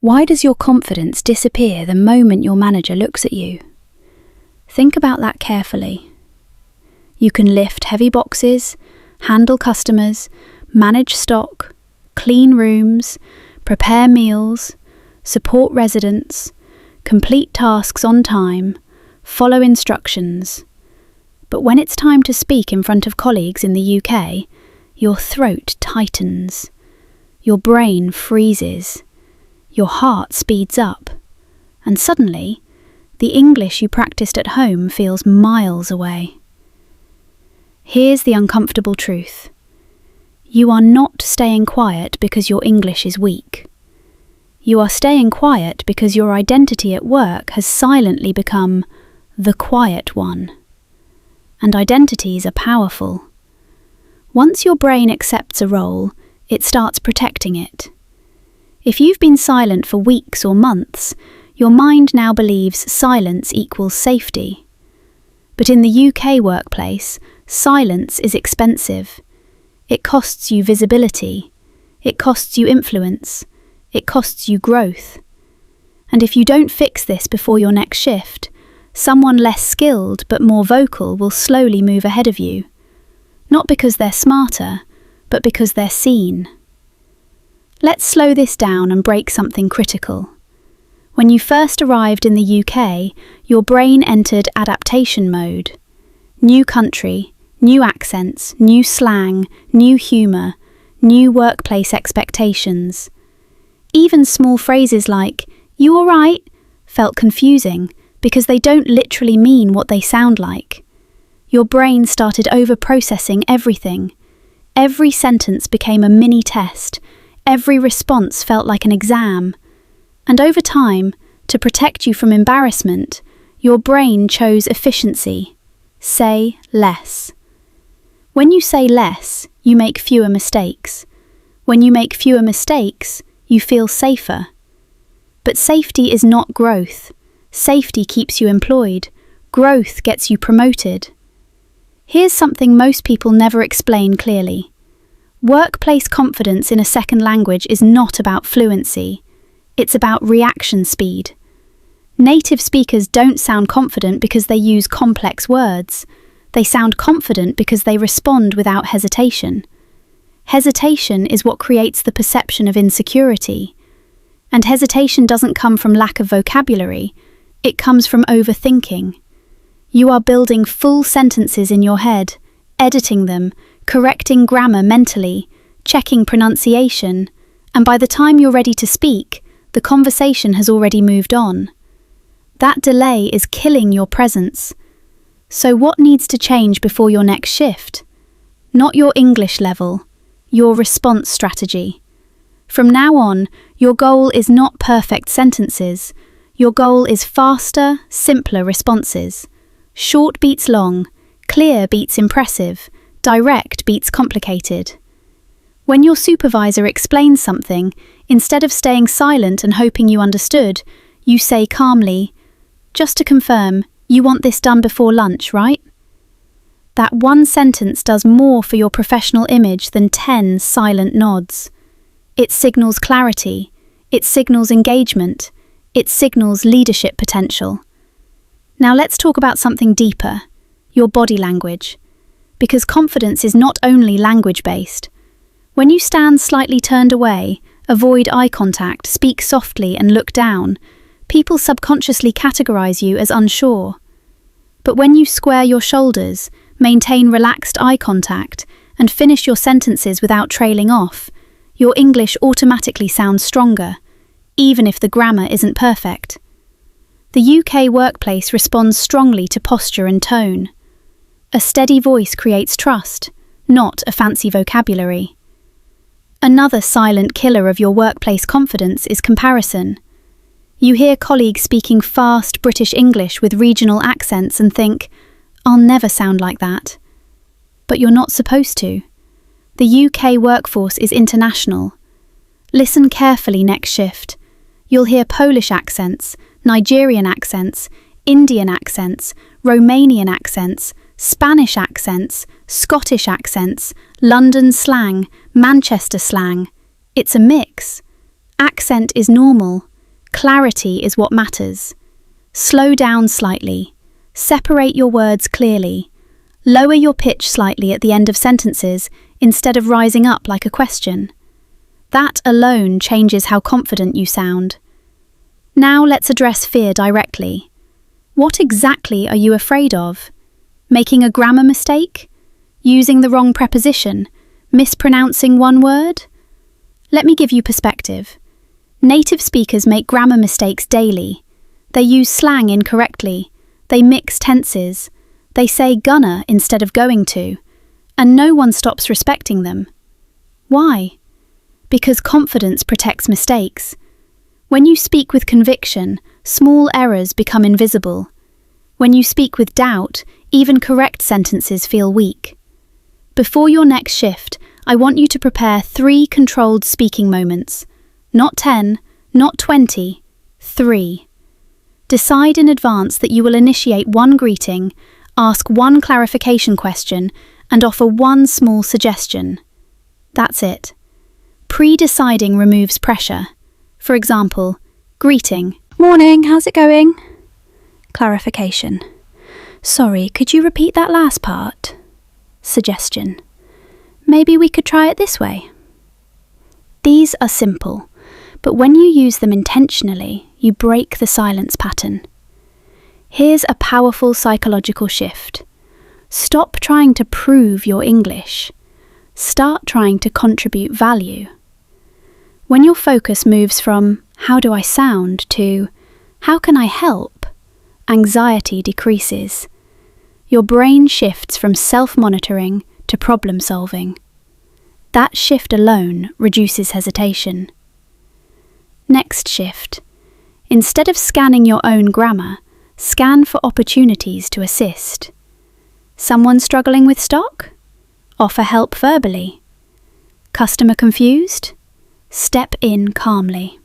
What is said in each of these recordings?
Why does your confidence disappear the moment your manager looks at you? Think about that carefully. You can lift heavy boxes, handle customers, manage stock, clean rooms, prepare meals, support residents, complete tasks on time, follow instructions. But when it's time to speak in front of colleagues in the UK, your throat tightens, your brain freezes, your heart speeds up, and suddenly, the English you practiced at home feels miles away. Here's the uncomfortable truth. You are not staying quiet because your English is weak. You are staying quiet because your identity at work has silently become the quiet one. And identities are powerful. Once your brain accepts a role, it starts protecting it. If you've been silent for weeks or months, your mind now believes silence equals safety. But in the UK workplace, silence is expensive. It costs you visibility. It costs you influence. It costs you growth. And if you don't fix this before your next shift, someone less skilled but more vocal will slowly move ahead of you. Not because they're smarter, but because they're seen. Let's slow this down and break something critical. When you first arrived in the UK, your brain entered adaptation mode. New country, new accents, new slang, new humour, new workplace expectations. Even small phrases like, "You all right?" felt confusing because they don't literally mean what they sound like. Your brain started over-processing everything. Every sentence became a mini test. Every response felt like an exam. And over time, to protect you from embarrassment, your brain chose efficiency. Say less. When you say less, you make fewer mistakes. When you make fewer mistakes, you feel safer. But safety is not growth. Safety keeps you employed. Growth gets you promoted. Here's something most people never explain clearly. Workplace confidence in a second language is not about fluency. It's about reaction speed. Native speakers don't sound confident because they use complex words. They sound confident because they respond without hesitation. Hesitation is what creates the perception of insecurity. And hesitation doesn't come from lack of vocabulary. It comes from overthinking. You are building full sentences in your head, editing them, correcting grammar mentally, checking pronunciation, and by the time you're ready to speak, the conversation has already moved on. That delay is killing your presence. So what needs to change before your next shift? Not your English level, your response strategy. From now on, your goal is not perfect sentences. Your goal is faster, simpler responses. Short beats long, clear beats impressive, direct beats complicated. When your supervisor explains something, instead of staying silent and hoping you understood, you say calmly, "Just to confirm, you want this done before lunch, right?" That one sentence does more for your professional image than 10 silent nods. It signals clarity, it signals engagement, it signals leadership potential. Now let's talk about something deeper, your body language. Because confidence is not only language-based. When you stand slightly turned away, avoid eye contact, speak softly and look down, people subconsciously categorize you as unsure. But when you square your shoulders, maintain relaxed eye contact, and finish your sentences without trailing off, your English automatically sounds stronger, even if the grammar isn't perfect. The UK workplace responds strongly to posture and tone. A steady voice creates trust, not a fancy vocabulary. Another silent killer of your workplace confidence is comparison. You hear colleagues speaking fast British English with regional accents and think, "I'll never sound like that." But you're not supposed to. The UK workforce is international. Listen carefully next shift. You'll hear Polish accents, Nigerian accents, Indian accents, Romanian accents, Spanish accents, Scottish accents, London slang, Manchester slang. It's a mix. Accent is normal. Clarity is what matters. Slow down slightly. Separate your words clearly. Lower your pitch slightly at the end of sentences instead of rising up like a question. That alone changes how confident you sound. Now let's address fear directly. What exactly are you afraid of? Making a grammar mistake? Using the wrong preposition? Mispronouncing one word? Let me give you perspective. Native speakers make grammar mistakes daily. They use slang incorrectly. They mix tenses. They say gonna instead of going to. And no one stops respecting them. Why? Because confidence protects mistakes. When you speak with conviction, small errors become invisible. When you speak with doubt, even correct sentences feel weak. Before your next shift, I want you to prepare 3 controlled speaking moments. Not 10, not 20, 3. Decide in advance that you will initiate 1 greeting, ask 1 clarification question, and offer 1 small suggestion. That's it. Pre-deciding removes pressure. For example, greeting. Morning, how's it going? Clarification. Sorry, could you repeat that last part? Suggestion. Maybe we could try it this way. These are simple, but when you use them intentionally, you break the silence pattern. Here's a powerful psychological shift. Stop trying to prove your English. Start trying to contribute value. When your focus moves from how do I sound to how can I help, anxiety decreases. Your brain shifts from self-monitoring to problem-solving. That shift alone reduces hesitation. Next shift. Instead of scanning your own grammar, scan for opportunities to assist. Someone struggling with stock? Offer help verbally. Customer confused? Step in calmly.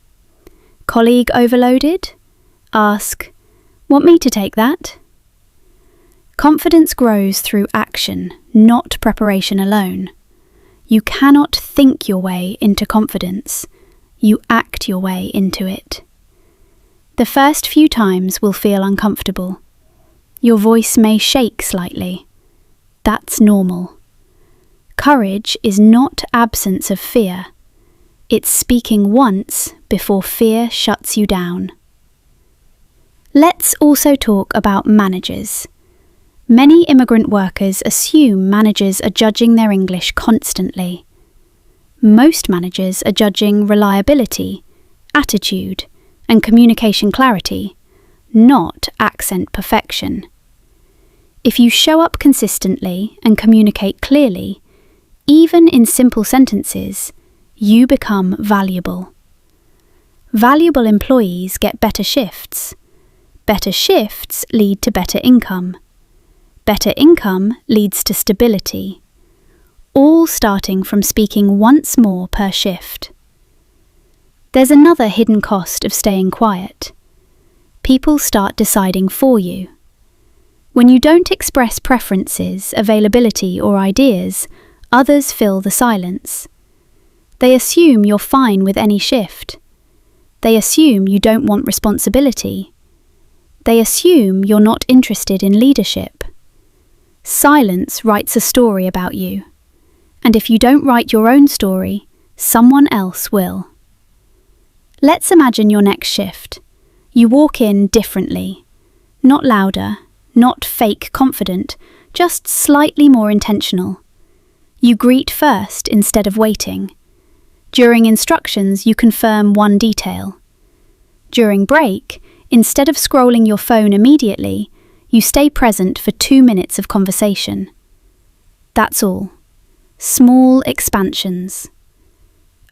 Colleague overloaded? Ask, want me to take that? Confidence grows through action, not preparation alone. You cannot think your way into confidence. You act your way into it. The first few times will feel uncomfortable. Your voice may shake slightly. That's normal. Courage is not absence of fear. It's speaking once before fear shuts you down. Let's also talk about managers. Many immigrant workers assume managers are judging their English constantly. Most managers are judging reliability, attitude, and communication clarity, not accent perfection. If you show up consistently and communicate clearly, even in simple sentences, you become valuable. Valuable employees get better shifts. Better shifts lead to better income. Better income leads to stability. All starting from speaking once more per shift. There's another hidden cost of staying quiet. People start deciding for you. When you don't express preferences, availability, or ideas, others fill the silence. They assume you're fine with any shift. They assume you don't want responsibility. They assume you're not interested in leadership. Silence writes a story about you. And if you don't write your own story, someone else will. Let's imagine your next shift. You walk in differently. Not louder, not fake confident, just slightly more intentional. You greet first instead of waiting. During instructions, you confirm one detail. During break, instead of scrolling your phone immediately, you stay present for 2 minutes of conversation. That's all. Small expansions.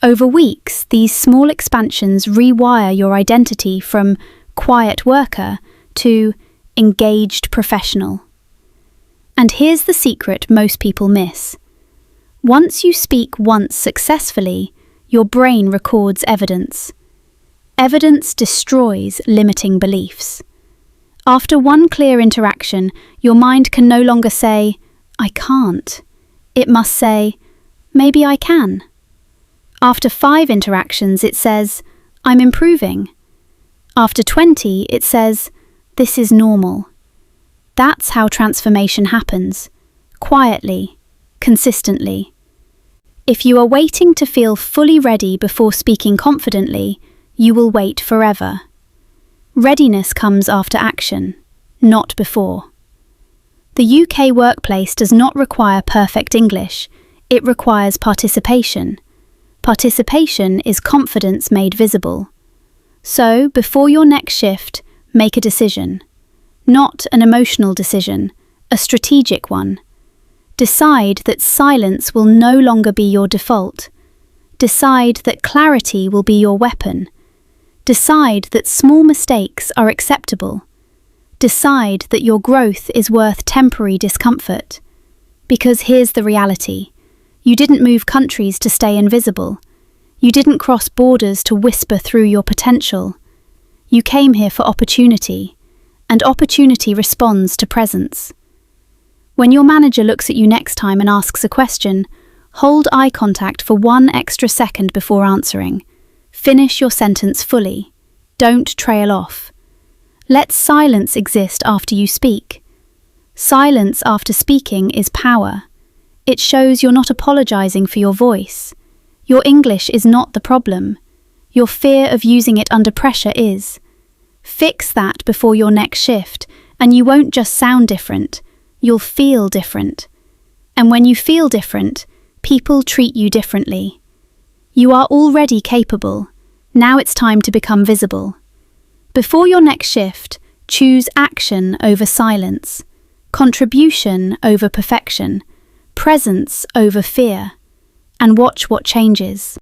Over weeks, these small expansions rewire your identity from quiet worker to engaged professional. And here's the secret most people miss. Once you speak once successfully, your brain records evidence. Evidence destroys limiting beliefs. After one clear interaction, your mind can no longer say, I can't. It must say, maybe I can. After 5 interactions, it says, I'm improving. After 20, it says, "This is normal." That's how transformation happens, quietly, consistently. If you are waiting to feel fully ready before speaking confidently, you will wait forever. Readiness comes after action, not before. The UK workplace does not require perfect English, it requires participation. Participation is confidence made visible. So, before your next shift, make a decision. Not an emotional decision, a strategic one. Decide that silence will no longer be your default. Decide that clarity will be your weapon. Decide that small mistakes are acceptable. Decide that your growth is worth temporary discomfort. Because here's the reality. You didn't move countries to stay invisible. You didn't cross borders to whisper through your potential. You came here for opportunity, and opportunity responds to presence. When your manager looks at you next time and asks a question, hold eye contact for 1 extra second before answering. Finish your sentence fully. Don't trail off. Let silence exist after you speak. Silence after speaking is power. It shows you're not apologizing for your voice. Your English is not the problem. Your fear of using it under pressure is. Fix that before your next shift, and you won't just sound different, you'll feel different. And when you feel different, people treat you differently. You are already capable. Now it's time to become visible. Before your next shift, choose action over silence, contribution over perfection, presence over fear, and watch what changes.